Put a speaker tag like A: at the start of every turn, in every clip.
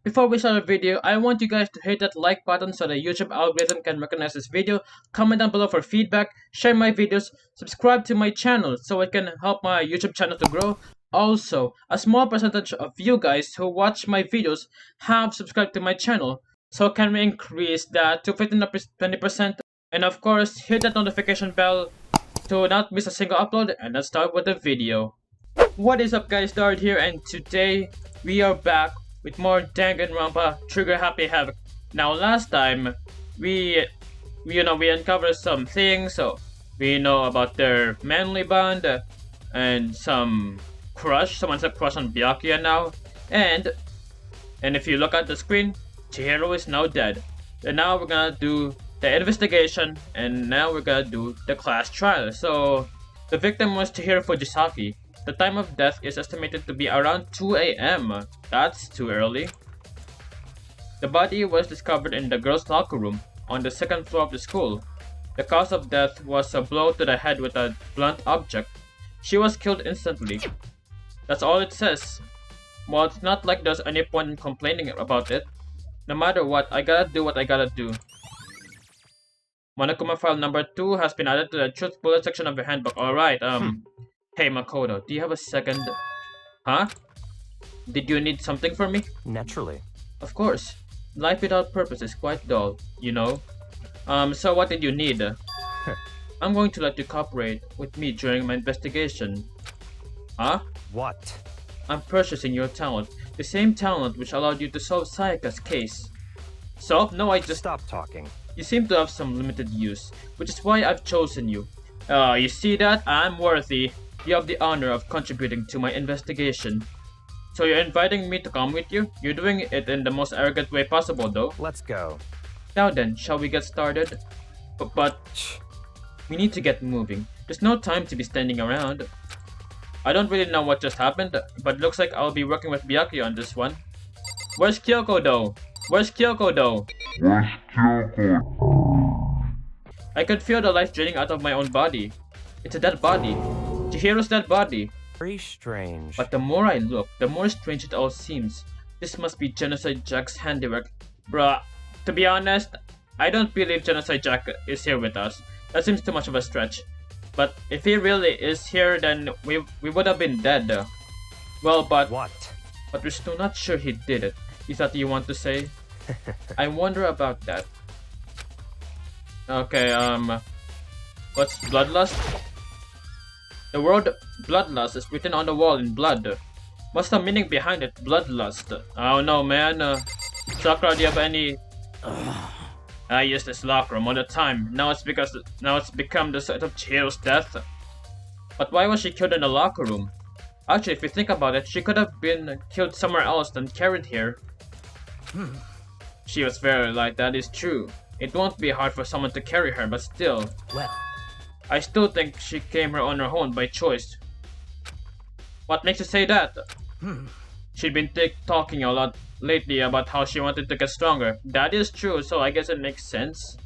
A: Before we start the video, I want you guys to hit that like button so the YouTube algorithm can recognize this video, comment down below for feedback, share my videos, subscribe to my channel so it can help my YouTube channel to grow. Also, a small percentage of you guys who watch my videos have subscribed to my channel, so can we increase that to 15 to 20%? And of course, hit that notification bell to not miss a single upload, and let's start with the video. What is up guys, Dart here, and today we are back with more Danganronpa Trigger Happy Havoc. Now last time we uncovered some things, so we know about their manly bond and some crush. Someone's a crush on Byakuya now, and if you look at the screen, Chihiro is now dead. And now we're gonna do the investigation, and now we're gonna do the class trial. So the victim was Chihiro Fujisaki. The time of death is estimated to be around 2 a.m. That's too early. The body was discovered in the girls' locker room on the second floor of the school. The cause of death was a blow to the head with a blunt object. She was killed instantly. That's all it says. Well, it's not like there's any point in complaining about it. No matter what, I gotta do what I gotta do. Monokuma file number 2 has been added to the truth bullet section of your handbook. Alright, Hey Makoto, do you have a second? Huh? Did you need something from me?
B: Naturally.
A: Of course. Life without purpose is quite dull, you know? So what did you need? I'm going to let you cooperate with me during my investigation. Huh?
B: What?
A: I'm purchasing your talent. The same talent which allowed you to solve Sayaka's case. So? No, I just...
B: Stop talking.
A: You seem to have some limited use, which is why I've chosen you. You see that? I'm worthy. You have the honor of contributing to my investigation. So you're inviting me to come with you? You're doing it in the most arrogant way possible though.
B: Let's go.
A: Now then, shall we get started? But we need to get moving. There's no time to be standing around. I don't really know what just happened, but looks like I'll be working with Byakuya on this one. Where's Kyoko though? Where's Kyoko though?
C: Where's Kyoko?
A: I could feel the life draining out of my own body. It's a dead body. Chihiro's dead body.
B: Very strange.
A: But the more I look, the more strange it all seems. This must be Genocide Jack's handiwork. Bruh, to be honest, I don't believe Genocide Jack is here with us. That seems too much of a stretch. But if he really is here, then we would have been dead. Well, but...
B: What?
A: But we're still not sure he did it. Is that what you want to say? I wonder about that. Okay, what's bloodlust? The word bloodlust is written on the wall in blood. What's the meaning behind it, bloodlust? I don't know, man. Sakura, do you have any... I use this locker room all the time. Now it's become the site of Chihiro's death. But why was she killed in the locker room? Actually, if you think about it, she could have been killed somewhere else than carried here. She was very light, that is true. It won't be hard for someone to carry her, but still.
B: Well,
A: I still think she came here on her own by choice. What makes you say that? She'd been talking a lot lately about how she wanted to get stronger. That is true, so I guess it makes sense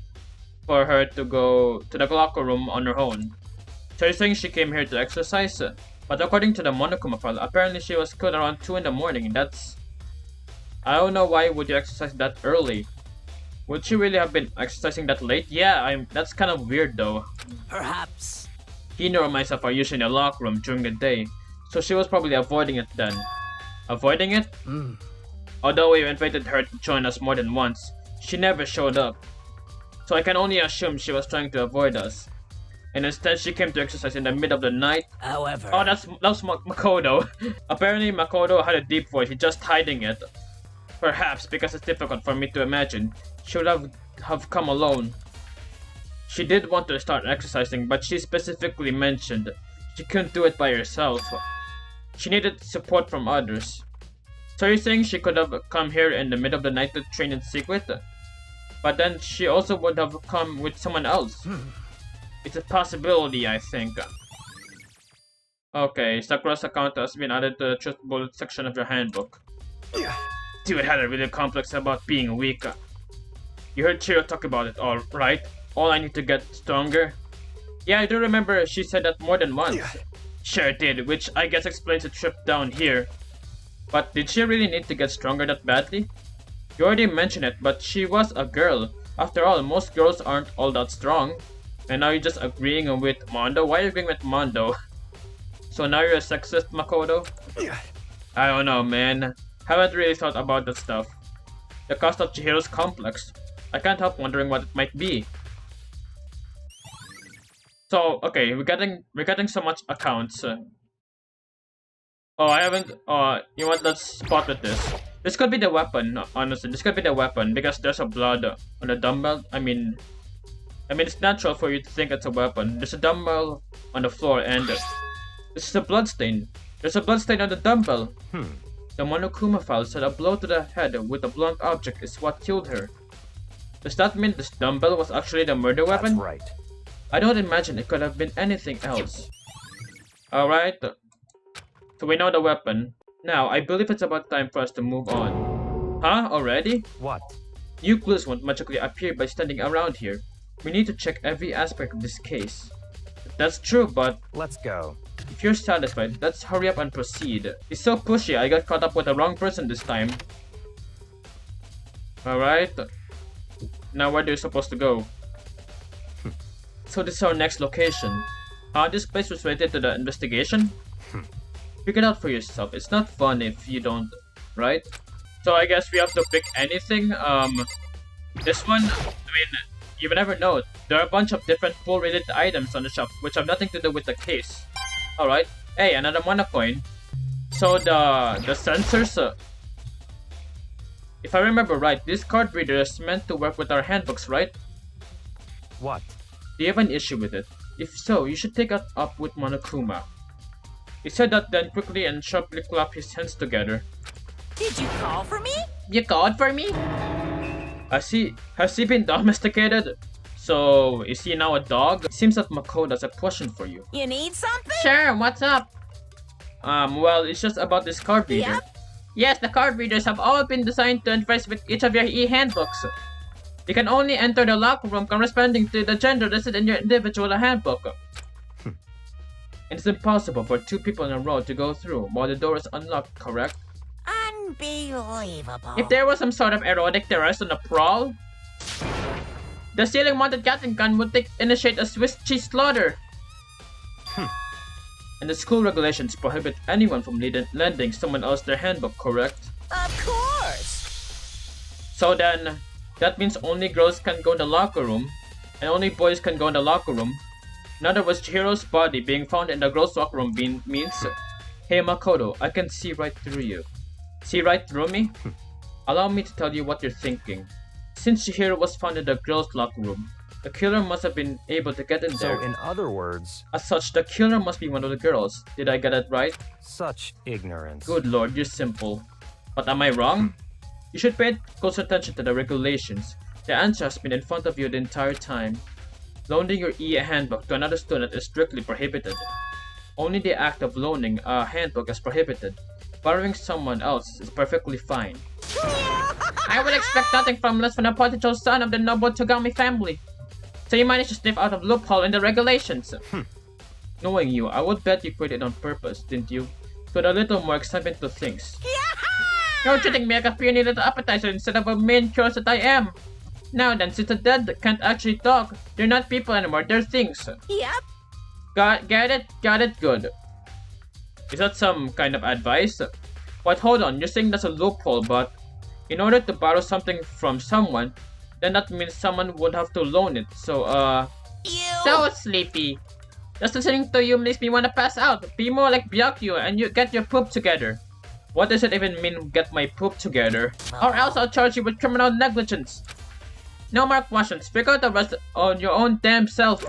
A: for her to go to the locker room on her own. So you're saying she came here to exercise? But according to the Monokuma file, apparently she was killed around 2 in the morning. That's... I don't know, why would you exercise that early? Would she really have been exercising that late? Yeah, that's kind of weird though.
B: perhaps.
A: Hino and myself are usually in the locker room during the day, so she was probably avoiding it then. Avoiding it? Although we invited her to join us more than once, she never showed up. So I can only assume she was trying to avoid us. And instead she came to exercise in the middle of the night.
B: However...
A: Oh, that's Makoto. Apparently Makoto had a deep voice, he's just hiding it. Perhaps because it's difficult for me to imagine, she would have come alone. She did want to start exercising, but she specifically mentioned she couldn't do it by herself. She needed support from others. So you're saying she could have come here in the middle of the night to train in secret? But then she also would have come with someone else. It's a possibility, I think. Okay, Sakura's account has been added to the truth bullet section of your handbook. Dude had a really complex about being weak. You heard Chihiro talk about it, all right? All I need to get stronger? Yeah, I do remember she said that more than once. Sure did, which I guess explains the trip down here. But did she really need to get stronger that badly? You already mentioned it, but she was a girl. After all, most girls aren't all that strong. And now you're just agreeing with Mondo? Why are you agreeing with Mondo? So now you're a sexist, Makoto? I don't know, man. Haven't really thought about that stuff. The cost of Chihiro's complex. I can't help wondering what it might be. So, okay, we're getting so much accounts. Oh, I haven't. You know what? Let's spot with this. This could be the weapon. Honestly, this could be the weapon because there's a blood on the dumbbell. I mean, it's natural for you to think it's a weapon. There's a dumbbell on the floor, and this is a bloodstain. There's a bloodstain on the dumbbell. The Monokuma file said a blow to the head with a blunt object is what killed her. Does that mean this dumbbell was actually the murder weapon?
B: That's right.
A: I don't imagine it could have been anything else. Alright. So we know the weapon. Now, I believe it's about time for us to move on. Huh? Already?
B: What?
A: New clues won't magically appear by standing around here. We need to check every aspect of this case. That's true, but
B: Let's go.
A: if you're satisfied, let's hurry up and proceed. He's so pushy, I got caught up with the wrong person this time. Alright. Now where are you supposed to go? So this is our next location. This place was related to the investigation? Figure it out for yourself. It's not fun if you don't, right? So I guess we have to pick anything. This one, I mean, you never know. There are a bunch of different pool-related items on the shop, which have nothing to do with the case. Alright. Hey, another mana coin. So the sensors, if I remember right, this card reader is meant to work with our handbooks, right?
B: What?
A: Do you have an issue with it? If so, you should take it up with Monokuma. He said that, then quickly and sharply clapped his hands together.
D: Did you call for me?
A: You called for me? Has he been domesticated? So, is he now a dog? Seems that Makoto has a question for you.
D: You need something?
A: Sure, what's up? Well, it's just about this card reader.
D: Yep.
A: Yes, the card readers have all been designed to interface with each of your e-handbooks. You can only enter the locker room corresponding to the gender listed in your individual handbook. It's impossible for two people in a row to go through while the door is unlocked, correct?
D: Unbelievable.
A: If there was some sort of erotic terrorist on the prowl, the ceiling-mounted Gatling gun would initiate a Swiss cheese slaughter. And the school regulations prohibit anyone from lending someone else their handbook, correct?
D: Of course.
A: So then, that means only girls can go in the locker room, and only boys can go in the locker room. In other words, Chihiro's body being found in the girls' locker room means, hey Makoto, I can see right through you. See right through me? Allow me to tell you what you're thinking. Since Chihiro was found in the girls' locker room, the killer must have been able to get in there.
B: So, in other words,
A: As such, the killer must be one of the girls. Did I get it right?
B: such ignorance.
A: Good lord, you're simple. But am I wrong? You should pay close attention to the regulations. The answer has been in front of you the entire time. Loaning your e-handbook to another student is strictly prohibited. Only the act of loaning a handbook is prohibited. Borrowing someone else is perfectly fine. I would expect nothing from less than a potential son of the noble Togami family. So you managed to sniff out a loophole in the regulations. Knowing you, I would bet you created it on purpose, didn't you? To add a little more excitement to things. You're treating me like a puny little appetizer instead of a main course that I am. Now then, since the dead can't actually talk, they're not people anymore, they're things.
D: Yep.
A: Get it, good. Is that some kind of advice? But hold on, you're saying that's a loophole, but in order to borrow something from someone, then that means someone would have to loan it, so So sleepy. Just listening to you makes me want to pass out. Be more like byakuya and you get your poop together. What does it even mean, get my poop together? Or else I'll charge you with criminal negligence. No more questions, figure out the rest on your own damn self.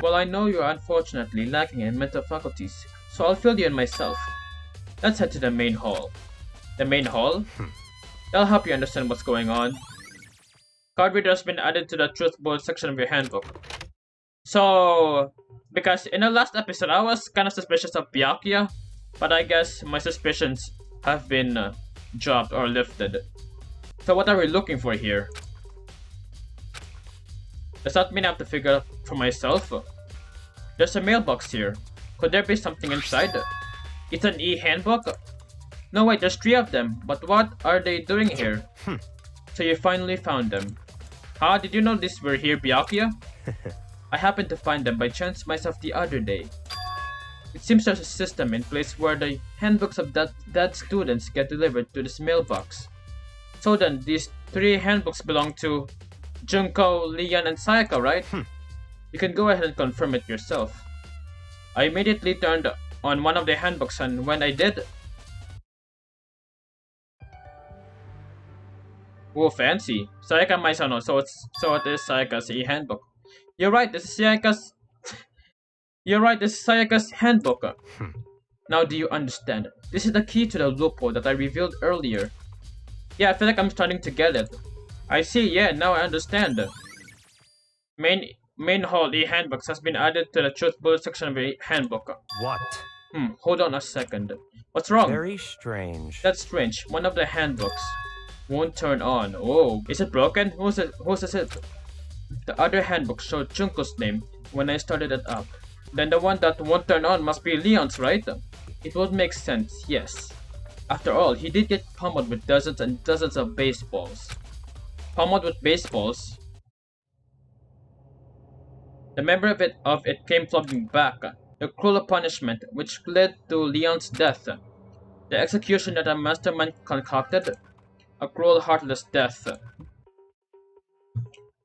A: Well, I know you're unfortunately lacking in mental faculties, so I'll fill you in myself. Let's head to the main hall. The main hall? That'll help you understand what's going on. Card reader has been added to the truth bullet section of your handbook. So, because in the last episode I was kind of suspicious of Byakuya, but I guess my suspicions have been dropped or lifted. So what are we looking for here? Does that mean I have to figure out for myself? There's a mailbox here. Could there be something inside? It's an e-handbook? No wait, there's 3 of them, but what are they doing here? So you finally found them. Huh? Did you know these were here, byakuya? I happened to find them by chance myself the other day. It seems there's a system in place where the handbooks of dead students get delivered to this mailbox. So then, these 3 handbooks belong to Junko, Leon, and Sayaka, right? You can go ahead and confirm it yourself. I immediately turned on one of the handbooks, and when I did... Whoa, fancy. Sayaka Maisano, so it is Sayaka's e-handbook. You're right, this is Sayaka's... You're right, this is Sayaka's handbook. Now do you understand? This is the key to the loophole that I revealed earlier. Yeah, I feel like I'm starting to get it. I see, yeah, now I understand. Main hall e-handbooks has been added to the truth bullet section of the handbook.
B: What?
A: Hold on a second. What's wrong?
B: Very strange.
A: That's strange. One of the handbooks won't turn on. Oh, is it broken? Whose is it? The other handbook showed Junko's name when I started it up. Then the one that won't turn on must be Leon's, right? It would make sense, yes. After all, he did get pummeled with dozens and dozens of baseballs. Pummeled with baseballs? The memory of it came flooding back. The cruel punishment which led to Leon's death. The execution that a mastermind concocted. A cruel, heartless death.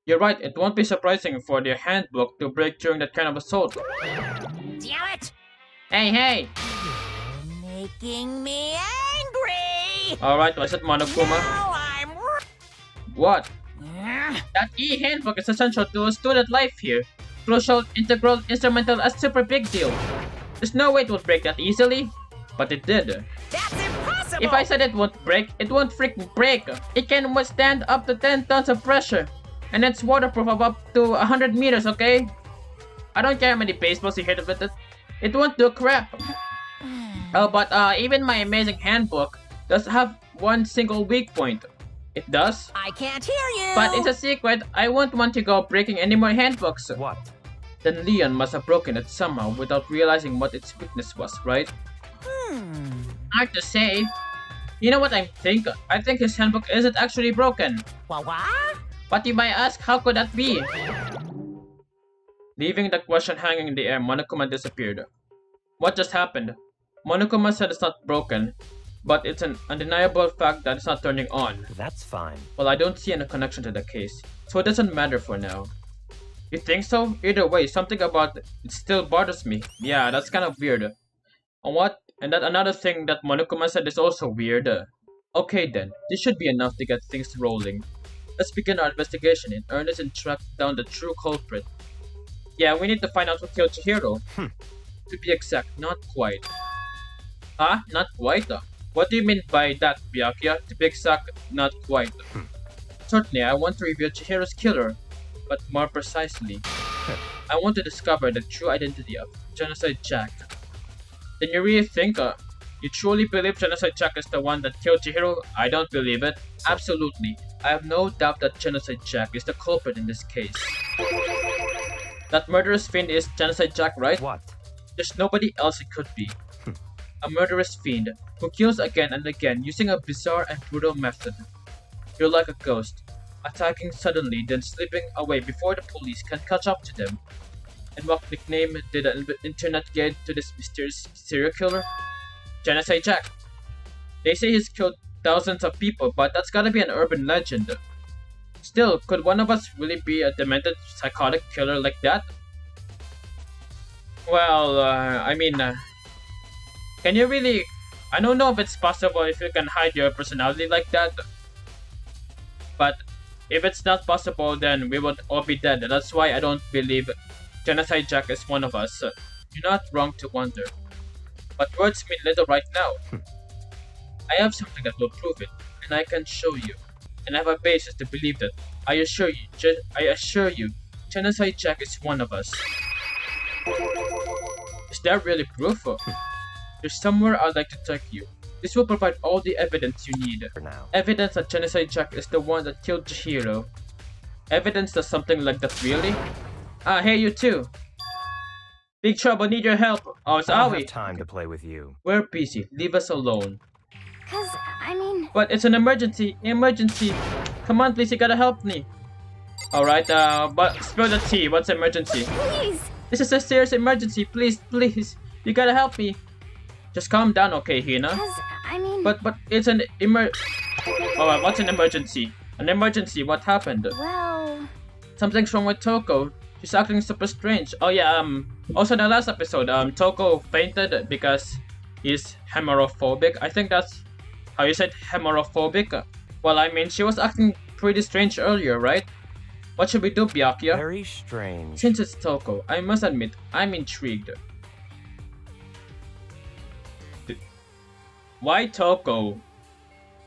A: You're right, it won't be surprising for the handbook to break during that kind of assault.
D: Damn it!
A: Hey!
D: You're making me angry!
A: Alright, was it Monokuma?
D: Now I'm...
A: What? That e-handbook is essential to student life here. Crucial, integral, instrumental, a super big deal. There's no way it would break that easily. But it did.
D: That's impossible!
A: If I said it won't break, it won't freaking break. It can withstand up to 10 tons of pressure. And it's waterproof of up to 100 meters, okay? I don't care how many baseballs you hit with it. It won't do crap. Oh, but even my amazing handbook does have one single weak point. It does?
D: I can't hear you!
A: But it's a secret. I won't want to go breaking any more handbooks.
B: What?
A: Then Leon must have broken it somehow without realizing what its weakness was, right? Hard to say. You know what I think? I think his handbook isn't actually broken.
D: What?
A: But you might ask, how could that be? Leaving the question hanging in the air, Monokuma disappeared. What just happened? Monokuma said it's not broken, but it's an undeniable fact that it's not turning on.
B: That's fine.
A: Well, I don't see any connection to the case, so it doesn't matter for now. You think so? Either way, something about it still bothers me. Yeah, that's kind of weird. And that another thing that Monokuma said is also weird. Okay then, this should be enough to get things rolling. Let's begin our investigation in earnest and track down the true culprit. Yeah, we need to find out who killed Chihiro. To be exact, not quite. Huh? Not quite? What do you mean by that, byakuya? To be exact, not quite. Certainly, I want to reveal Chihiro's killer, but more precisely, I want to discover the true identity of Genocide Jack. Then you really think, you truly believe Genocide Jack is the one that killed Chihiro? I don't believe it. Absolutely. I have no doubt that Genocide Jack is the culprit in this case. That murderous fiend is Genocide Jack, right?
B: What?
A: There's nobody else it could be. A murderous fiend who kills again and again using a bizarre and brutal method. You're like a ghost, attacking suddenly then slipping away before the police can catch up to them. And what nickname did the internet give to this mysterious serial killer? Genocide Jack. They say he's killed thousands of people, but that's gotta be an urban legend. Still, could one of us really be a demented, psychotic killer like that? Well, can you really... I don't know if it's possible if you can hide your personality like that. But if it's not possible, then we would all be dead. That's why I don't believe Genocide Jack is one of us. You're not wrong to wonder. But words mean little right now. I have something that will prove it, and I can show you. And I have a basis to believe that. I assure you, Genocide Jack is one of us. Is that really proof? There's somewhere I'd like to take you. This will provide all the evidence you need.
B: For now.
A: Evidence that Genocide Jack is the one that killed Chihiro. Evidence that something like that really? Ah, hey you too. Big trouble, need your help. Oh, it's
B: I don't
A: Aoi.
B: have time to play with you.
A: We're busy, leave us alone.
E: 'Cause, I mean...
A: But it's an emergency, emergency. Come on, please, you gotta help me. Alright, but spill the tea. What's emergency?
E: Please.
A: This is a serious emergency. Please, please. You gotta help me. Just calm down, okay, Hina?
E: I mean...
A: But it's an Oh, what's an emergency? An emergency? What happened?
E: Well...
A: Something's wrong with Toko. She's acting super strange. Oh yeah, also in the last episode, Toko fainted because he's hemerophobic. I think that's how you said hemerophobic. Well, I mean, she was acting pretty strange earlier, right? What should we do, Byakuya?
B: Very strange.
A: Since it's Toko, I must admit, I'm intrigued. Why Toko?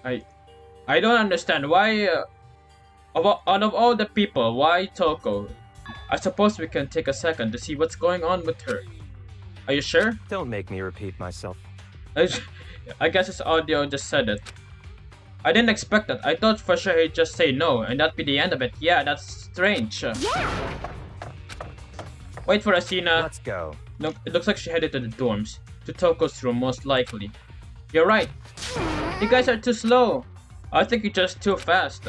A: I don't understand. Why, out of all the people, why Toko? I suppose we can take a second to see what's going on with her. Are you sure?
B: Don't make me repeat myself.
A: I guess his audio just said it. I didn't expect that. I thought for sure he'd just say no, and that'd be the end of it. Yeah, that's strange.
E: Yeah.
A: Wait for Asina.
B: Let's go.
A: Look, it looks like she headed to the dorms. To Toko's room, most likely. You're right. You guys are too slow. I think you're just too fast.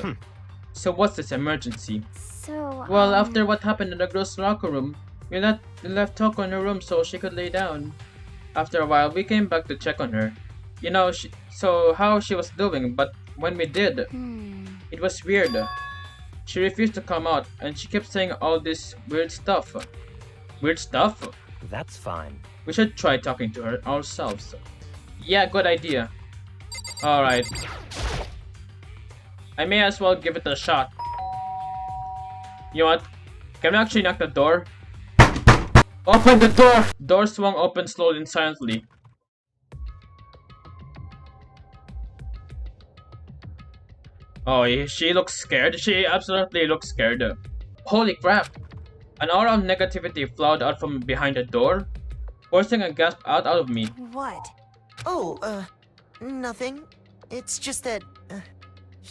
A: So what's this emergency?
E: So,
A: Well, after what happened in the girls' locker room, we left Toko in her room so she could lay down. After a while, we came back to check on her. You know, how she was doing, but when we did, it was weird. She refused to come out, and she kept saying all this weird stuff. Weird stuff?
B: That's fine.
A: We should try talking to her ourselves. Yeah, good idea. Alright. I may as well give it a shot. You know what? Can we actually knock the door? Open the door! Door swung open slowly and silently. Oh, she looks scared. She absolutely looks scared. Holy crap! An aura of negativity flowed out from behind the door, forcing a gasp out of me.
F: What? Oh, nothing. It's just that,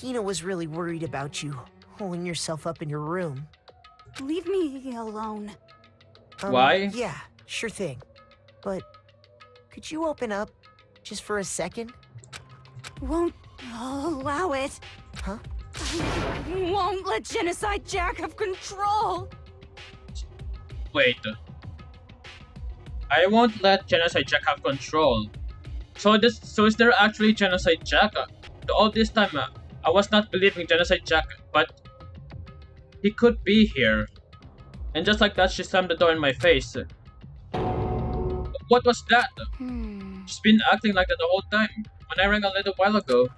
F: Hina was really worried about you, holding yourself up in your room.
E: leave me alone.
A: Why?
F: Yeah, sure thing. But, could you open up, just for a second?
E: Won't allow it.
F: Huh?
E: I won't let Genocide Jack have control.
A: Wait. I won't let Genocide Jack have control. So is there actually Genocide Jack? All this time, I was not believing Genocide Jack, but he could be here. And just like that, she slammed the door in my face. What was that? She's been acting like that the whole time. When I rang a little while ago.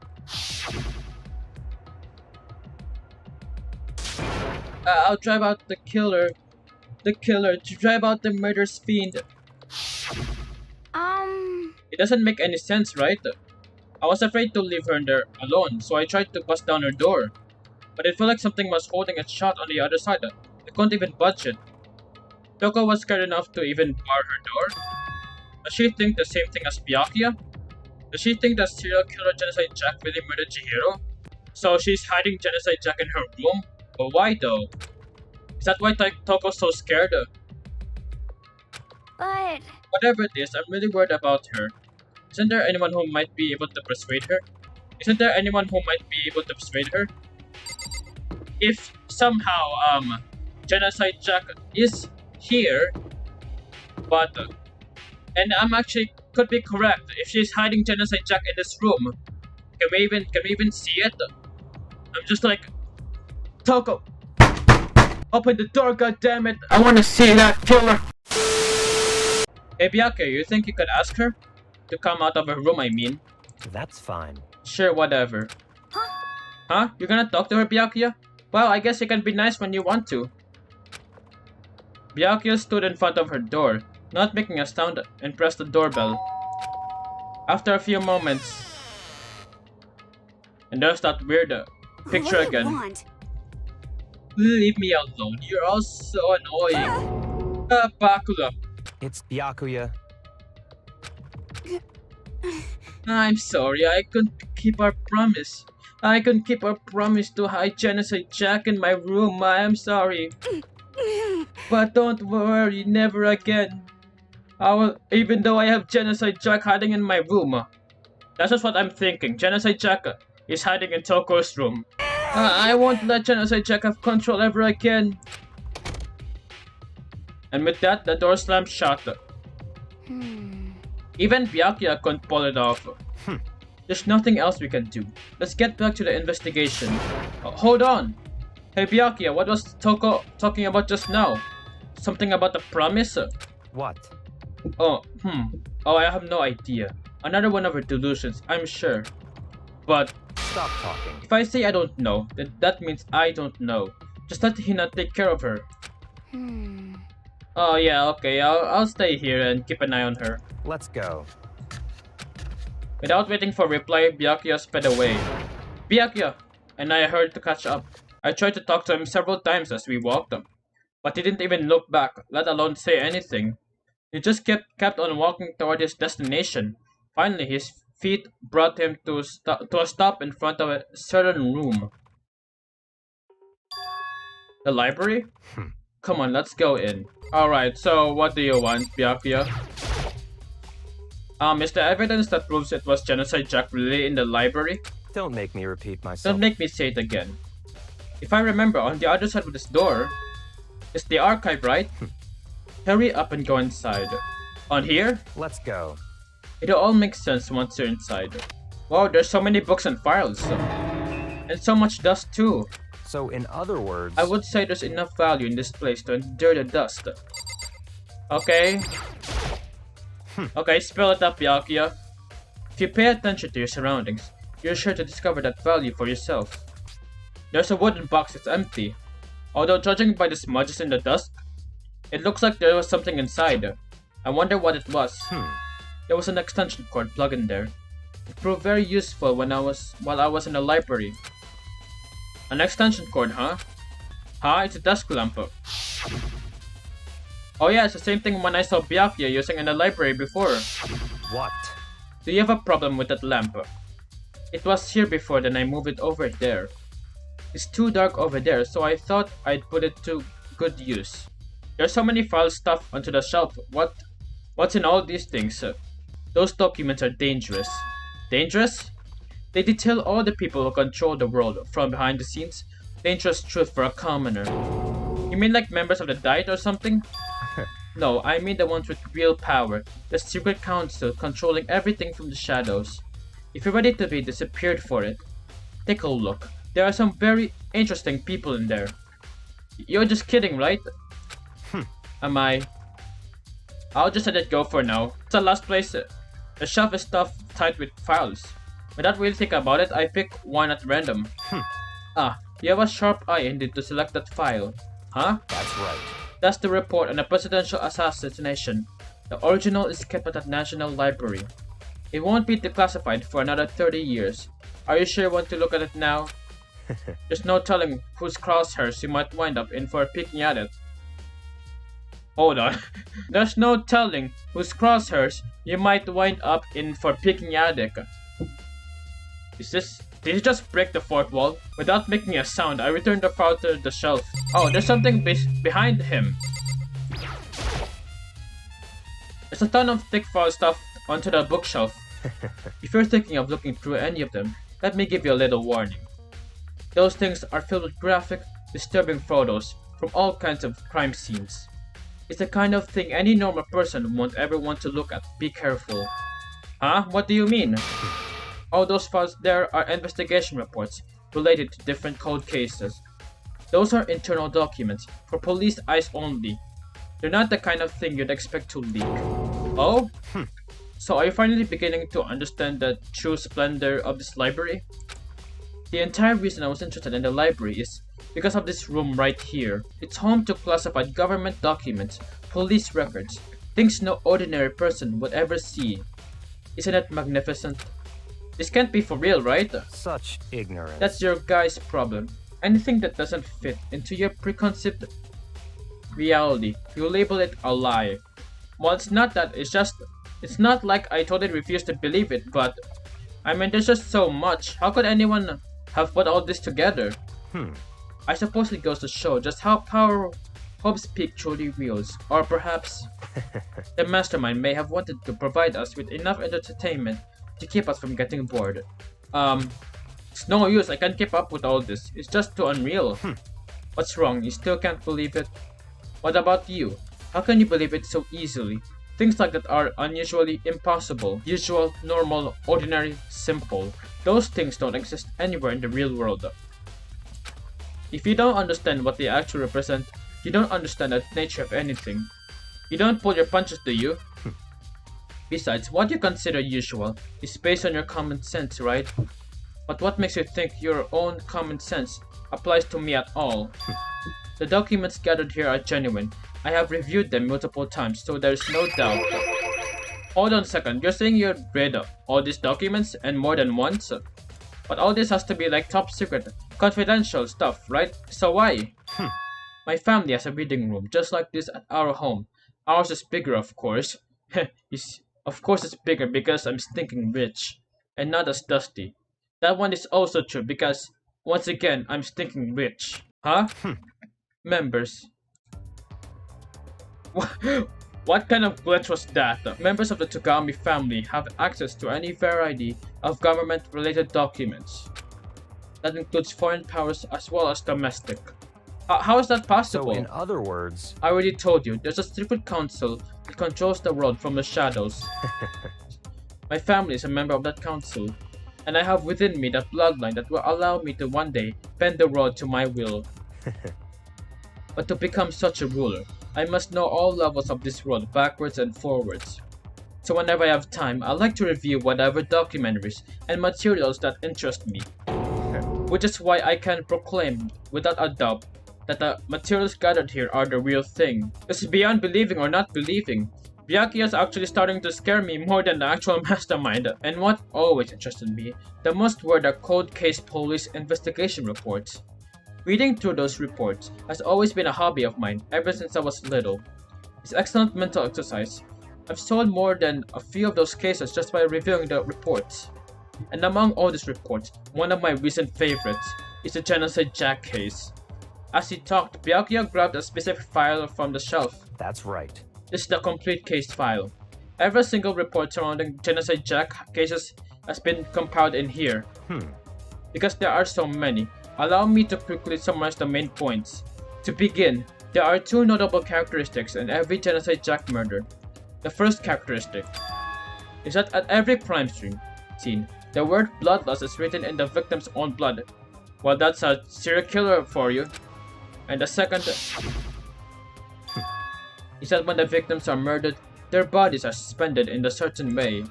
A: I'll drive out the killer. Drive out the murderous fiend. It doesn't make any sense, right? I was afraid to leave her in there alone, so I tried to bust down her door. But it felt like something was holding it shut on the other side. I couldn't even budge it. Toko was scared enough to even bar her door. Does she think the same thing as Byakuya? Does she think that serial killer Genocide Jack really murdered Chihiro? So she's hiding Genocide Jack in her room? But why though? Is that why Toko's so scared?
E: But...
A: Whatever it is, I'm really worried about her. Isn't there anyone who might be able to persuade her? If somehow, Genocide Jack is here, but... and I'm actually could be correct. If she's hiding Genocide Jack in this room, can we even see it? I'm just like, Toko, open the door, goddammit! I want to see that killer. Hey Byakuya, you think you could ask her to come out of her room? I mean,
B: That's fine.
A: sure, whatever. Huh? You're gonna talk to her, Byakuya? Well, I guess you can be nice when you want to. Byakuya stood in front of her door, not making a sound, and pressed the doorbell. After a few moments, and there's that weird picture
E: what do you
A: again.
E: want?
A: Leave me alone, you're all so annoying. Bakula.
B: It's Byakuya.
A: I'm sorry, I couldn't keep our promise. To hide Genocide Jack in my room. I am sorry. But don't worry, never again. I will, even though I have Genocide Jack hiding in my room. That's just what I'm thinking. Genocide Jack is hiding in Toko's room. I won't let Genocide Jack have control ever again. And with that, the door slammed shut. Even Byakuya couldn't pull it off. There's nothing else we can do. Let's get back to the investigation. Hold on. Hey Byakuya, what was Toko talking about just now? Something about the promise?
B: What?
A: Oh, I have no idea. Another one of her delusions, I'm sure. But
B: Stop talking.
A: if I say I don't know, then that means I don't know. Just let Hina take care of her. Oh yeah, okay, I'll stay here and keep an eye on her.
B: Let's go.
A: Without waiting for a reply, Byakuya sped away. Byakuya! And I hurried to catch up. I tried to talk to him several times as we walked, but he didn't even look back, let alone say anything. He just kept on walking toward his destination. Finally, his feet brought him to a stop in front of a certain room. The library? Come on, let's go in. Alright, so what do you want, Byakuya? Is there evidence that proves it was Genocide Jack really in the library?
B: Don't make me repeat myself.
A: Don't make me say it again. If I remember, on the other side of this door is the archive, right? Hurry up and go inside. On here?
B: Let's go.
A: It all makes sense once you're inside. Wow, there's so many books and files. And so much dust too.
B: So in other words...
A: I would say there's enough value in this place to endure the dust. Okay. Okay, spill it up, Byakuya. If you pay attention to your surroundings, you're sure to discover that value for yourself. There's a wooden box that's empty. Although judging by the smudges in the dust, it looks like there was something inside. I wonder what it was. There was an extension cord plugged in there. It proved very useful while I was in the library. An extension cord, huh? It's a desk lamp. Oh yeah, it's the same thing when I saw Byakuya using in the library before.
B: What?
A: Do you have a problem with that lamp? It was here before, then I moved it over there. It's too dark over there, so I thought I'd put it to good use. There's so many file stuff onto the shelf. What's in all these things? Those documents are dangerous. Dangerous? They detail all the people who control the world from behind the scenes. Dangerous truth for a commoner. You mean like members of the Diet or something? No, I mean the ones with real power. The secret council controlling everything from the shadows. If you're ready to be disappeared for it, take a look. There are some very interesting people in there. You're just kidding, right? Am I? I'll just let it go for now. It's the last place. The shelf is stuffed tight with files. Without really thinking about it, I pick one at random. You have a sharp eye indeed to select that file. Huh?
B: That's right.
A: That's the report on a presidential assassination. The original is kept at the National Library. It won't be declassified for another 30 years. Are you sure you want to look at it now? There's no telling whose crosshairs you might wind up in for peeking at it. Hold on. There's no telling whose crosshairs you might wind up in for peeking at it. Did you just break the fourth wall? Without making a sound, I returned the file to the shelf. Oh, there's something behind him. There's a ton of thick file stuff onto the bookshelf. If you're thinking of looking through any of them, let me give you a little warning. Those things are filled with graphic, disturbing photos from all kinds of crime scenes. It's the kind of thing any normal person won't ever want to look at. Be careful. Huh? What do you mean? All those files there are investigation reports related to different cold cases. Those are internal documents, for police eyes only. They're not the kind of thing you'd expect to leak. Oh? So are you finally beginning to understand the true splendor of this library? The entire reason I was interested in the library is because of this room right here. It's home to classified government documents, police records, things no ordinary person would ever see. Isn't it magnificent? This can't be for real, right?
B: Such ignorance.
A: That's your guy's problem. Anything that doesn't fit into your preconceived reality, you label it a lie. Well, it's not that, it's not like I totally refuse to believe it, but I mean, there's just so much. How could anyone have put all this together? I suppose it goes to show just how powerful Hobbs Peak truly wields, or perhaps the mastermind may have wanted to provide us with enough entertainment to keep us from getting bored. It's no use, I can't keep up with all this. It's just too unreal. What's wrong? You still can't believe it? What about you? How can you believe it so easily? Things like that are unusually impossible. Usual, normal, ordinary, simple. Those things don't exist anywhere in the real world. If you don't understand what they actually represent, you don't understand the nature of anything. You don't pull your punches, do you? Besides, what you consider usual is based on your common sense, right? But what makes you think your own common sense applies to me at all? The documents gathered here are genuine. I have reviewed them multiple times, so there's no doubt. Hold on a second, you're saying you read all these documents and more than once? But all this has to be like top secret, confidential stuff, right? So why? My family has a reading room just like this at our home. Ours is bigger, of course. Of course it's bigger because I'm stinking rich. And not as dusty. That one is also true because, once again, I'm stinking rich. Huh? Members. What kind of glitch was that? Members of the Togami family have access to any variety of government-related documents. That includes foreign powers as well as domestic. How is that possible?
B: So in other words...
A: I already told you, there's a secret council that controls the world from the shadows. My family is a member of that council, and I have within me that bloodline that will allow me to one day bend the world to my will. But to become such a ruler, I must know all levels of this world backwards and forwards. So whenever I have time, I like to review whatever documentaries and materials that interest me. Which is why I can proclaim, without a doubt, that the materials gathered here are the real thing. It's beyond believing or not believing. Byakuya is actually starting to scare me more than the actual mastermind. And what always interested me the most were the cold case police investigation reports. Reading through those reports has always been a hobby of mine ever since I was little. It's excellent mental exercise. I've solved more than a few of those cases just by reviewing the reports. And among all these reports, one of my recent favorites is the Genocide Jack case. As he talked, Byakuya grabbed a specific file from the shelf.
B: That's right.
A: This is the complete case file. Every single report surrounding Genocide Jack cases has been compiled in here. Because there are so many, allow me to quickly summarize the main points. To begin, there are two notable characteristics in every Genocide Jack murder. The first characteristic is that at every crime scene, the word bloodlust is written in the victim's own blood. Well, that's a serial killer for you. And the second is that when the victims are murdered, their bodies are suspended in a certain way.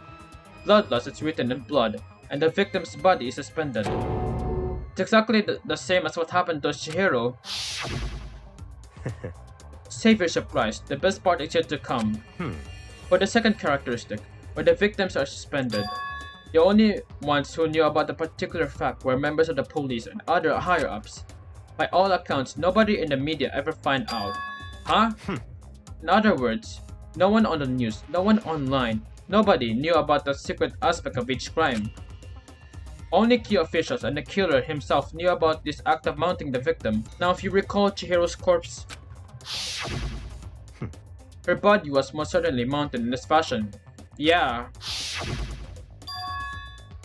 A: Bloodlust is written in blood, and the victim's body is suspended. It's exactly the same as what happened to Chihiro. Save your surprise, the best part is yet to come. For the second characteristic, where the victims are suspended, the only ones who knew about the particular fact were members of the police and other higher-ups. By all accounts, nobody in the media ever find out. Huh? In other words, no one on the news, no one online, nobody knew about the secret aspect of each crime. Only key officials and the killer himself knew about this act of mounting the victim. Now if you recall Chihiro's corpse, her body was most certainly mounted in this fashion. Yeah.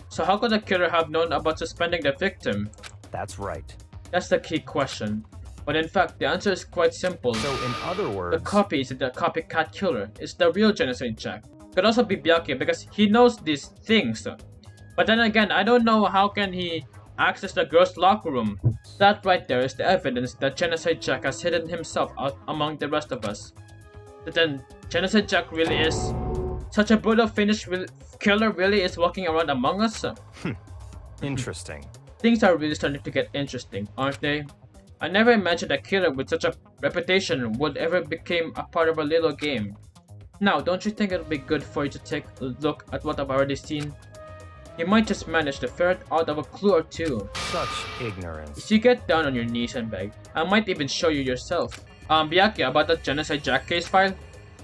A: So how could the killer have known about suspending the victim?
B: That's right.
A: That's the key question. But in fact, the answer is quite simple.
B: So in other words...
A: The copy is the copycat killer. It's the real Genocide Jack. Could also be Byakuya because he knows these things. But then again, I don't know how can he access the girls' locker room. That right there is the evidence that Genocide Jack has hidden himself out among the rest of us. But then, Genocide Jack really is... Such a brutal finished killer really is walking around among us?
B: Interesting.
A: Things are really starting to get interesting, aren't they? I never imagined a killer with such a reputation would ever become a part of a little game. Now, don't you think it would be good for you to take a look at what I've already seen? You might just manage to ferret out of a clue or two.
B: Such ignorance.
A: If you get down on your knees and beg, I might even show you yourself. Byakuya, about that Genocide Jack case file?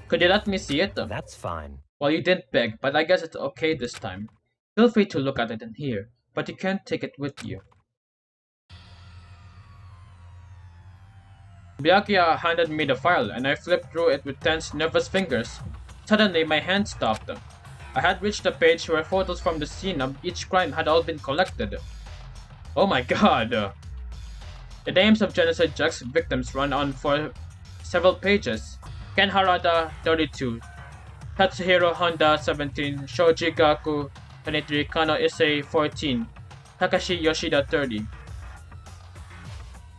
A: Could you let me see it?
B: That's fine.
A: Well, you didn't beg, but I guess it's okay this time. Feel free to look at it in here, but you can't take it with you. Byakuya handed me the file, and I flipped through it with tense, nervous fingers. Suddenly, my hand stopped. I had reached the page where photos from the scene of each crime had all been collected. Oh my god! The names of Genocide Jack's victims run on for several pages. Ken Harada, 32. Tatsuhiro Honda, 17. Shoji Gaku, 23. Kano Issei, 14. Takashi Yoshida, 30.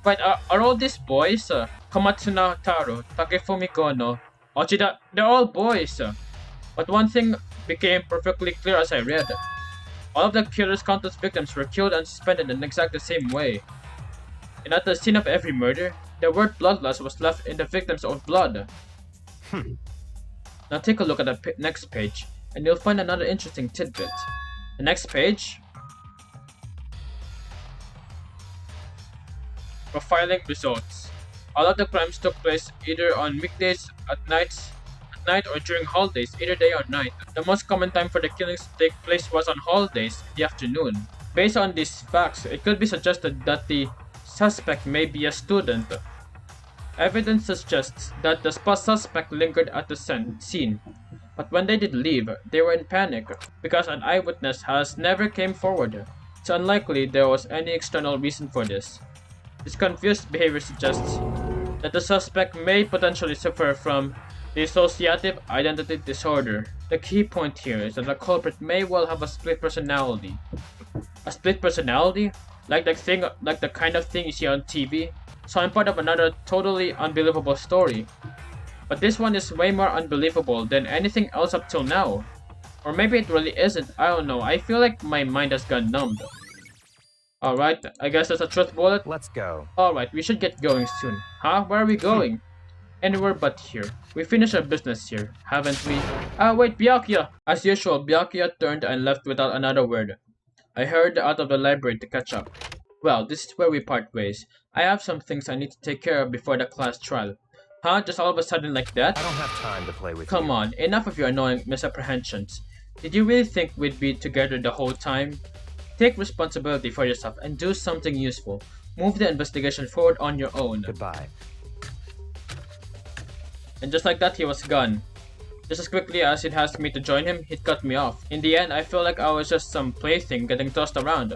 A: But are all these boys? Komatsuna Taro, Takefumi Gono, Ochida, they're all boys. But one thing became perfectly clear as I read. All of the killer's countless victims were killed and suspended in exactly the same way. And at the scene of every murder, the word bloodlust was left in the victim's own blood. Now take a look at the next page, and you'll find another interesting tidbit. The next page. Profiling results. All of the crimes took place either on weekdays, at night or during holidays, either day or night. The most common time for the killings to take place was on holidays in the afternoon. Based on these facts, it could be suggested that the suspect may be a student. Evidence suggests that the suspect lingered at the scene, but when they did leave, they were in panic because an eyewitness has never came forward. It's unlikely there was any external reason for this. This confused behavior suggests that the suspect may potentially suffer from dissociative identity disorder. The key point here is that the culprit may well have a split personality. A split personality? Like the kind of thing you see on TV? So I'm part of another totally unbelievable story. But this one is way more unbelievable than anything else up till now. Or maybe it really isn't, I don't know, I feel like my mind has gone numbed. Alright, I guess that's a truth bullet.
B: Let's go.
A: Alright, we should get going soon. Huh? Where are we going? Anywhere but here. We finished our business here, haven't we? Wait, Byakuya! As usual, Byakuya turned and left without another word. I hurried out of the library to catch up. Well, this is where we part ways. I have some things I need to take care of before the class trial. Huh? Just all of a sudden like that?
B: I don't have time to play with you.
A: Come on, enough of your annoying misapprehensions. Did you really think we'd be together the whole time? Take responsibility for yourself and do something useful. Move the investigation forward on your own.
B: Goodbye.
A: And just like that, he was gone. Just as quickly as he'd asked me to join him, he'd cut me off. In the end, I feel like I was just some plaything getting tossed around.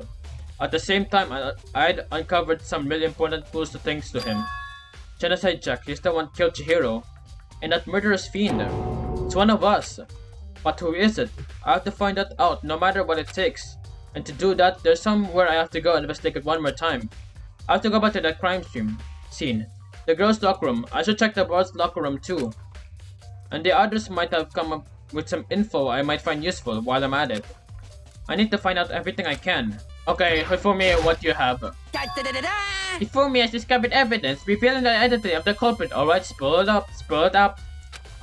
A: At the same time, I'd uncovered some really important clues to thanks to him. Genocide Jack, he's the one killed Chihiro. And that murderous fiend. It's one of us. But who is it? I have to find that out no matter what it takes. And to do that, there's somewhere I have to go and investigate one more time. I have to go back to that crime scene. The girls' locker room. I should check the boys' locker room too. And the others might have come up with some info I might find useful while I'm at it. I need to find out everything I can. Okay, Hifumi, what do you have? Hifumi has discovered evidence revealing the identity of the culprit. Alright, spill it up, spill it up.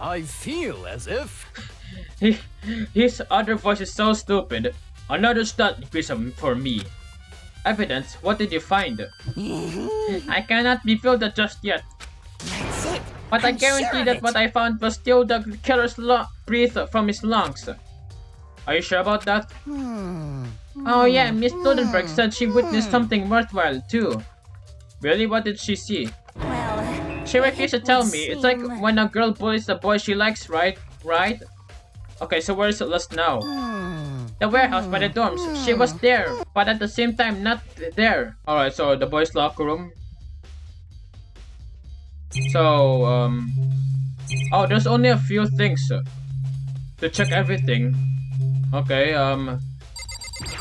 G: I feel as if...
A: His other voice is so stupid. Another stunt piece for me. Evidence? What did you find? I cannot be filtered just yet.
D: That's it.
A: But I guarantee that what I found was still the killer's breath from his lungs. Are you sure about that? Oh yeah, Miss Studenberg said she witnessed something worthwhile too. Really? What did she see?
D: Well,
A: She refused to tell me. It's like when a girl bullies the boy she likes, right? Right? Okay, so where is Celeste now? The warehouse by the dorms. She was there, but at the same time not there. Alright, so the boys' locker room. So, oh, there's only a few things to check everything. Okay,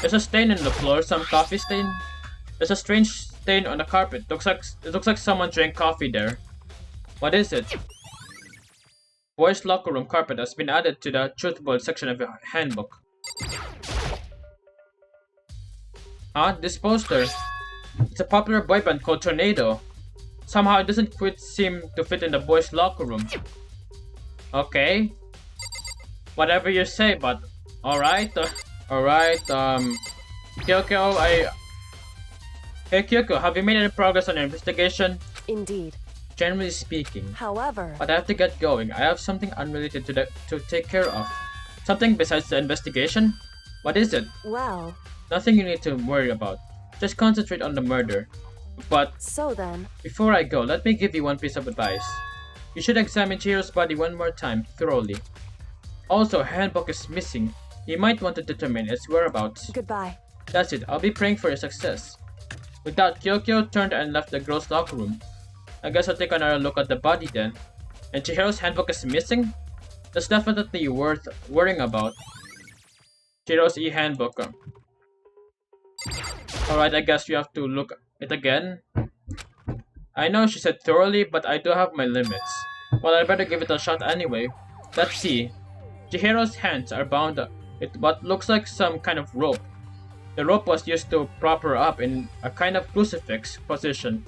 A: there's a stain in the floor, some coffee stain. There's a strange stain on the carpet. It looks like someone drank coffee there. What is it? Boys' locker room carpet has been added to the truth bullet section of the handbook. Huh? This poster. It's a popular boy band called Tornado. Somehow it doesn't quite seem to fit in the boys' locker room. Okay. Whatever you say, but alright. Alright, Kyoko, Hey Kyoko, have you made any progress on your investigation?
H: Indeed.
A: Generally speaking.
H: However,
A: But I have to get going. I have something unrelated to take care of. Something besides the investigation? What is it?
H: well,
A: Nothing you need to worry about. Just concentrate on the murder. But
H: so then,
A: before I go, let me give you one piece of advice. You should examine Chihiro's body one more time, thoroughly. Also, her handbook is missing. You might want to determine its whereabouts.
H: goodbye.
A: That's it. I'll be praying for your success. With that, Kyokyo turned and left the girls' locker room. I guess I'll take another look at the body then. And Chihiro's handbook is missing? That's definitely worth worrying about. Chihiro's e-handbook. Alright, I guess you have to look it again. I know she said thoroughly, but I do have my limits. Well, I better give it a shot anyway. Let's see. Chihiro's hands are bound with what looks like some kind of rope. The rope was used to prop her up in a kind of crucifix position.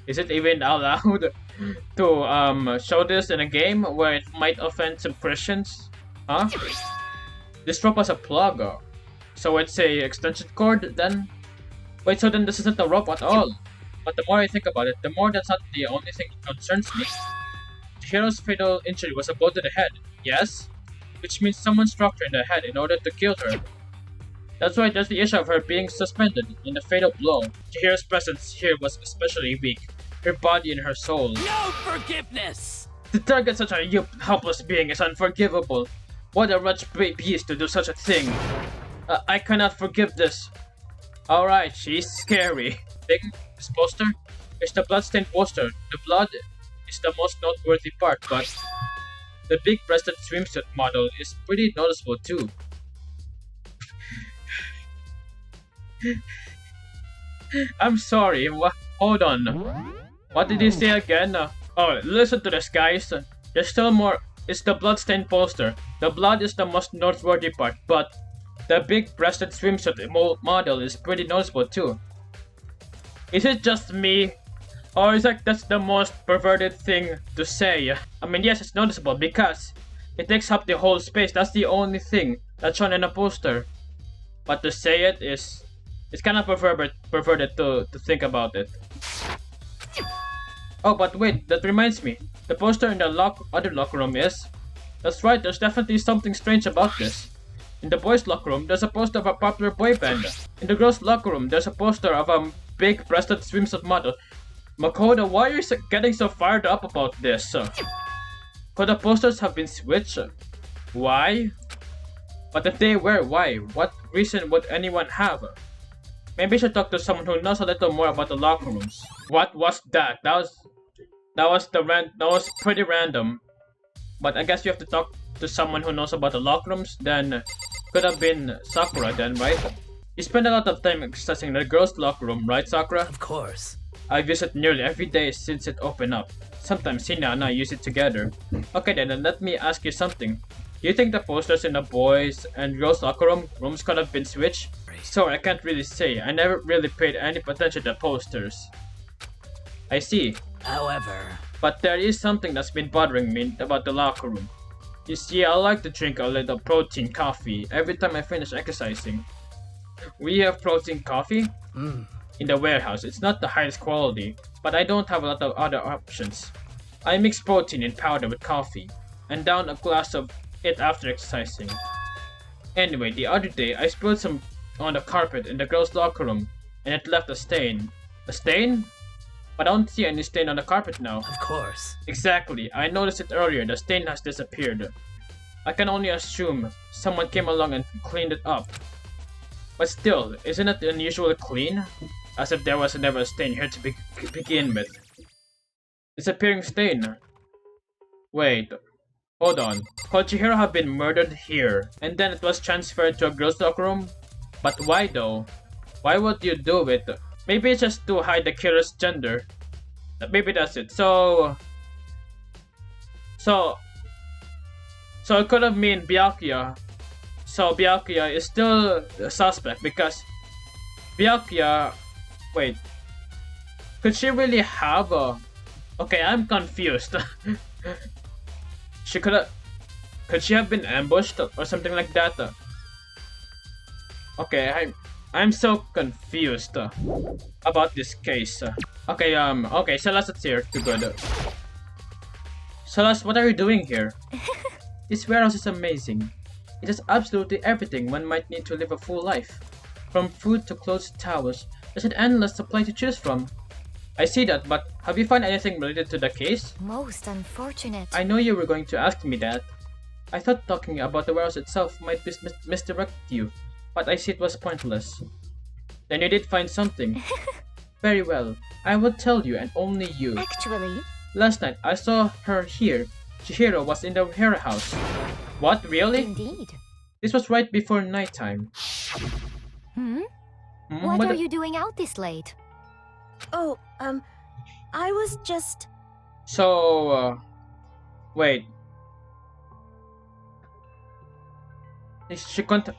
A: Is it even allowed to show this in a game where it might offend some Christians? Huh? This rope was a plug. So it's a extension cord then? Wait, so then this isn't a rope at all. But the more I think about it, the more that's not the only thing that concerns me. Chihiro's fatal injury was a blow to the head, yes? Which means someone struck her in the head in order to kill her. That's why there's the issue of her being suspended in the fatal blow. Chihiro's presence here was especially weak. Her body and her soul.
G: No forgiveness!
A: To target such a helpless being is unforgivable. What a wretched beast to do such a thing. I cannot forgive this. Alright, she's scary. This poster is the bloodstained poster. The blood is the most noteworthy part, but the big-breasted swimsuit model is pretty noticeable too. I'm sorry, hold on. What did you say again? Oh, listen to this, guys. There's still more. It's the bloodstained poster. The blood is the most noteworthy part, but the big-breasted swimsuit model is pretty noticeable too. Is it just me? Or is like that's the most perverted thing to say? I mean, yes, it's noticeable because it takes up the whole space. That's the only thing that's shown in a poster. But to say it is, it's kind of perverted to think about it. Oh, but wait, that reminds me. The poster in the other locker room is... That's right, there's definitely something strange about this. In the boys' locker room, there's a poster of a popular boy band. In the girls' locker room, there's a poster of a big-breasted swimsuit model. Makoto, why are you getting so fired up about this? Could the posters have been switched? Why? But if they were, why? What reason would anyone have? Maybe I should talk to someone who knows a little more about the locker rooms. What was that? That was pretty random. But I guess you have to talk to someone who knows about the locker rooms. Then could have been Sakura then, right? You spend a lot of time accessing the girls' locker room, right, Sakura?
G: Of course.
A: I visit nearly every day since it opened up. Sometimes Hina and I use it together. Okay then, let me ask you something. Do you think the posters in the boys and girls locker rooms could have been switched? Sorry, I can't really say. I never really paid any attention to posters. I see.
G: However...
A: But there is something that's been bothering me about the locker room. You see, I like to drink a little protein coffee every time I finish exercising. We have protein coffee? In the warehouse. It's not the highest quality, but I don't have a lot of other options. I mix protein in powder with coffee, and down a glass of it after exercising. Anyway, the other day, I spilled some on the carpet in the girls' locker room, and it left a stain. A stain? But I don't see any stain on the carpet now.
G: Of course.
A: Exactly, I noticed it earlier, the stain has disappeared. I can only assume someone came along and cleaned it up. But still, isn't it unusually clean? As if there was never a stain here to begin with. Disappearing stain. Wait, hold on. Could Chihiro have been murdered here, and then it was transferred to a girls' locker room? But why though? Why would you do it? Maybe it's just to hide the killer's gender. Maybe that's it. So it could have been Byakuya. So Byakuya is still a suspect because Byakuya... Wait. Could she really have a... Okay, I'm confused. Could she have been ambushed or something like that? Okay, I'm so confused about this case. Okay, Celeste's here. Too good. Celeste, what are you doing here? This warehouse is amazing. It has absolutely everything one might need to live a full life. From food to clothes to towels, there's an endless supply to choose from. I see that, but have you found anything related to the case?
D: Most unfortunate.
A: I know you were going to ask me that. I thought talking about the warehouse itself might misdirect you, but I see it was pointless. Then you did find something. Very well. I will tell you and only you.
D: Actually,
A: Last night, I saw her here. Chihiro was in the Hera house. What, really?
D: indeed.
A: This was right before nighttime.
D: Hmm?
A: Hmm,
D: What are you doing out this late?
E: Oh, I was just...
A: So, wait. She could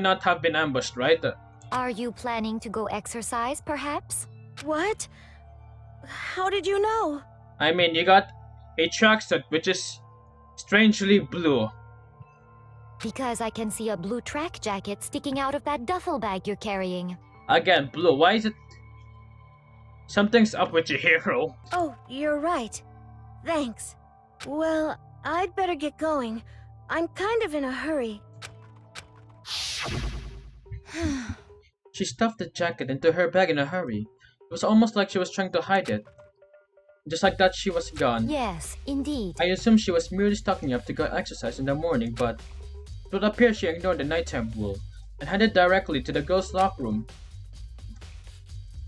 A: not have been ambushed, right?
D: Are you planning to go exercise, perhaps?
E: What? How did you know?
A: I mean, you got a tracksuit which is strangely blue.
D: Because I can see a blue track jacket sticking out of that duffel bag you're carrying.
A: Again, blue. Why is it? Something's up with your hero.
E: Oh, you're right. Thanks. Well, I'd better get going. I'm kind of in a hurry.
A: She stuffed the jacket into her bag in a hurry. It was almost like she was trying to hide it. Just like that, she was gone.
D: Yes, indeed.
A: I assumed she was merely stocking up to go exercise in the morning, but it would appear she ignored the nighttime rule and headed directly to the girls' locker room.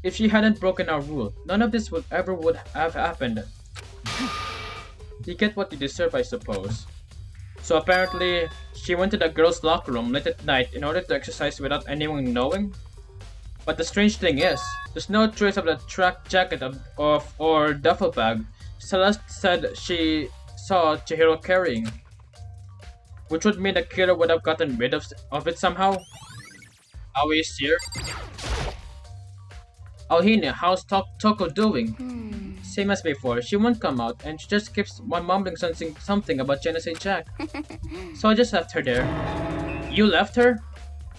A: If she hadn't broken our rule, none of this would have happened. You get what you deserve, I suppose. So apparently, she went to the girls' locker room late at night in order to exercise without anyone knowing. But the strange thing is, there's no trace of the track jacket or duffel bag Celeste said she saw Chihiro carrying, which would mean the killer would have gotten rid of it somehow. Aoi is here. Alhine, how's Toko doing? Same as before, she won't come out and she just keeps mumbling something about Genocide Jack. So I just left her there. You left her?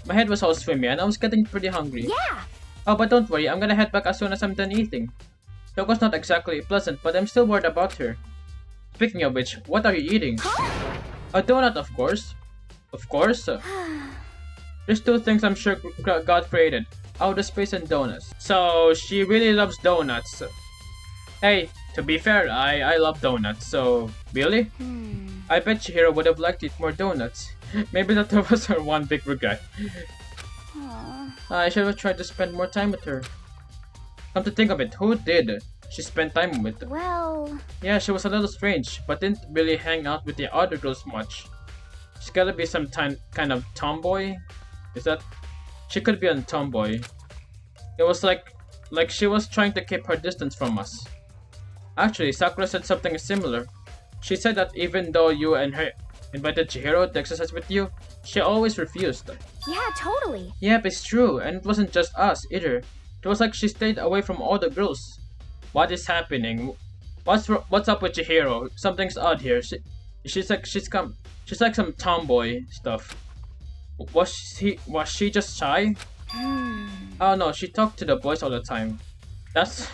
A: My head was all swimmy and I was getting pretty hungry.
D: Yeah!
A: Oh, but don't worry, I'm gonna head back as soon as I'm done eating. Toko's not exactly pleasant, but I'm still worried about her. Speaking of which, what are you eating? A donut, of course. Of course. There's two things I'm sure God created. Outer space and donuts. So, she really loves donuts. Hey, to be fair, I love donuts, so... Really? I bet Chihiro would have liked to eat more donuts. Maybe that was her one big regret. I should have tried to spend more time with her. Come to think of it, who did she spend time with?
D: Well...
A: Yeah, she was a little strange, but didn't really hang out with the other girls much. She's gotta be some kind of tomboy? Is that... She could be a tomboy. It was like she was trying to keep her distance from us. Actually, Sakura said something similar. She said that even though you and her invited Chihiro to exercise with you, she always refused.
D: Yeah, totally.
A: Yep, it's true, and it wasn't just us either. It was like she stayed away from all the girls. What is happening? What's up with Chihiro? Something's odd here. She's like some tomboy stuff. Was she just shy? Oh no, she talked to the boys all the time. That's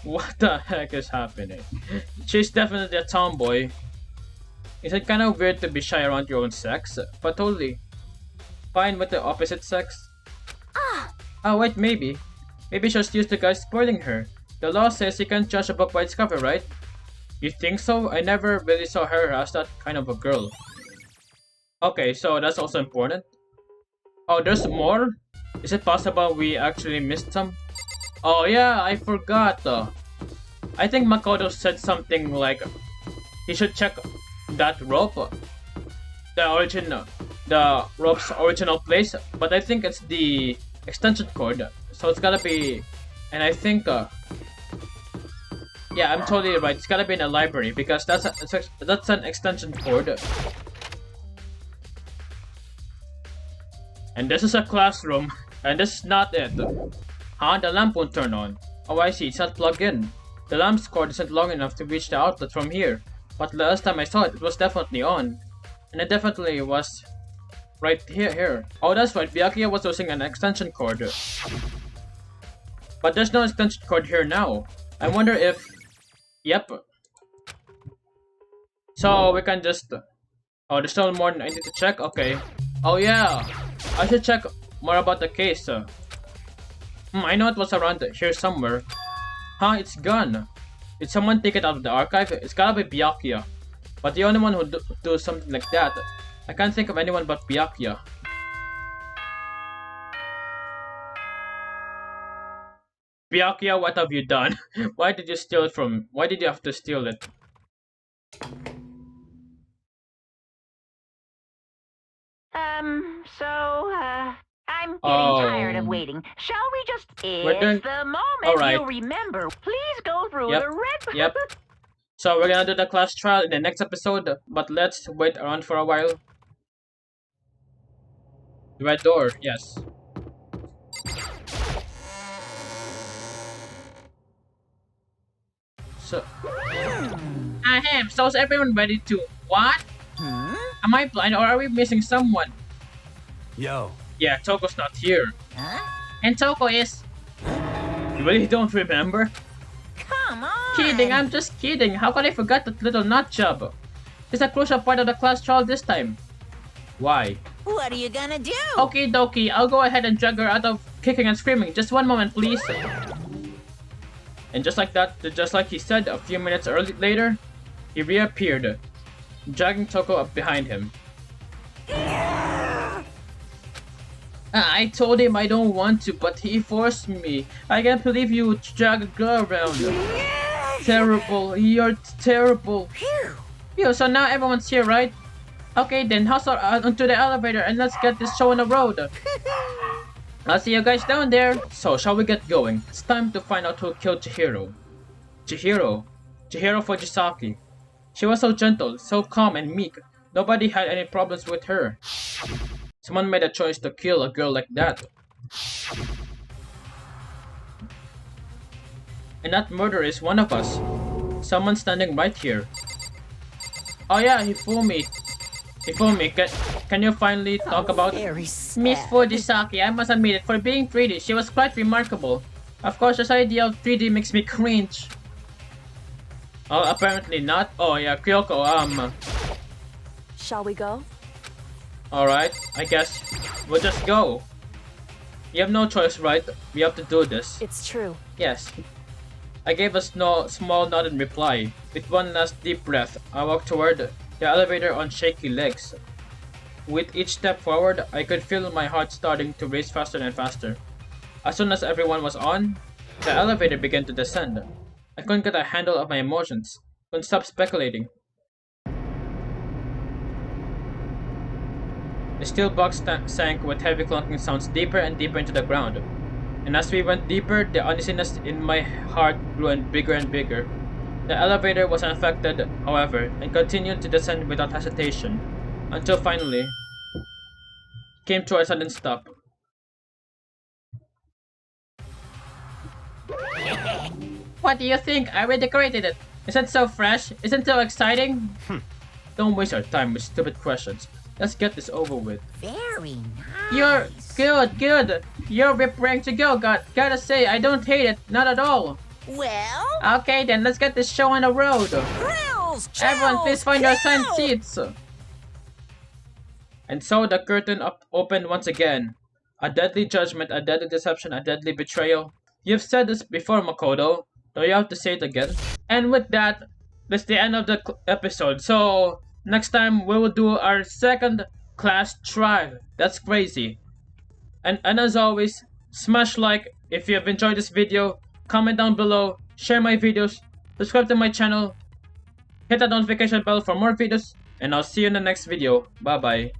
A: what the heck is happening? She's definitely a tomboy. Is it kind of weird to be shy around your own sex? But totally fine with the opposite sex. Oh wait, maybe she's just used to guys spoiling her. The law says you can't judge a book by its cover, right? You think so? I never really saw her as that kind of a girl. Okay, so that's also important. Oh, there's more? Is it possible we actually missed some? Oh yeah, I forgot. I think Makoto said something like he should check that rope. The rope's original place, but I think it's the extension cord. So it's gotta be, and I think yeah, I'm totally right. It's gotta be in a library because that's an extension cord. And this is a classroom, and this is not it. Huh? The lamp won't turn on. Oh, I see. It's not plugged in. The lamp's cord isn't long enough to reach the outlet from here. But last time I saw it, it was definitely on. And it definitely was right here. Oh, that's right. Byakuya was using an extension cord. But there's no extension cord here now. I wonder if... Yep. So we can just... Oh, there's still more I need to check? Okay. Oh yeah. I should check more about the case. I know it was around here somewhere. Huh? It's gone. Did someone take it out of the archive? It's gotta be Byakuya. But the only one who do something like that, I can't think of anyone but Byakuya. Byakuya, what have you done? Why did you steal it from... Why did you have to steal it?
H: I'm getting tired of
A: Oh.
H: waiting. Shall we just...
A: We're doing-
H: It's the moment
A: Alright.
H: you'll remember. Please go through
A: Yep.
H: the red...
A: Yep. So we're gonna do the class trial in the next episode, but let's wait around for a while. The red door, yes. So... Ahem, so is everyone ready to... What? Am I blind or are we missing someone?
B: Yo.
A: Yeah, Toko's not here.
E: Huh?
A: And Toko is... You really don't remember?
E: Come on!
A: Kidding, I'm just kidding. How could I forget that little nut job? It's a crucial part of the class trial this time. Why?
E: What are you gonna do?
A: Okie dokie, I'll go ahead and drag her out of kicking and screaming. Just one moment, please. And just like that, just like he said, a few minutes later, he reappeared, dragging Toko up behind him. I told him I don't want to, but he forced me. I can't believe you would drag a girl around. Terrible, you're terrible. Phew, so now everyone's here, right? Okay then, hustle onto the elevator and let's get this show on the road. I'll see you guys down there. So, shall we get going? It's time to find out who killed Chihiro. Chihiro Fujisaki. She was so gentle, so calm and meek. Nobody had any problems with her. Someone made a choice to kill a girl like that. And that murderer is one of us. Someone standing right here. Oh yeah, he fooled me. Can you finally talk about Miss Fujisaki? I must admit it, for being pretty, she was quite remarkable. Of course, this idea of 3D makes me cringe. Oh, apparently not. Oh yeah, Kyoko,
I: Shall we go?
A: Alright, I guess we'll just go. You have no choice, right? We have to do this.
I: It's true.
A: Yes. I gave a small nod in reply. With one last deep breath, I walked toward the elevator on shaky legs. With each step forward, I could feel my heart starting to race faster and faster. As soon as everyone was on, the elevator began to descend. I couldn't get a handle of my emotions. Couldn't stop speculating. The steel box sank with heavy clunking sounds deeper and deeper into the ground. And as we went deeper, the uneasiness in my heart grew and bigger. The elevator was unaffected, however, and continued to descend without hesitation, until finally, it came to a sudden stop. What do you think? I redecorated it. Isn't it so fresh? Isn't it so exciting? Don't waste our time with stupid questions. Let's get this over with.
E: Very nice.
A: You're good. You're ready to go. Gotta say, I don't hate it. Not at all.
E: Well,
A: Okay then, let's get this show on the road.
E: grills,
A: Everyone, please find your assigned
E: grills.
A: seats. And so the curtain opened once again. A deadly judgment, a deadly deception, a deadly betrayal. You've said this before, Makoto. Do you have to say it again? And with that, that's the end of the episode. So, next time we will do our second class trial. That's crazy. And as always, smash like if you have enjoyed this video. Comment down below, share my videos, subscribe to my channel, hit that notification bell for more videos, and I'll see you in the next video. Bye bye.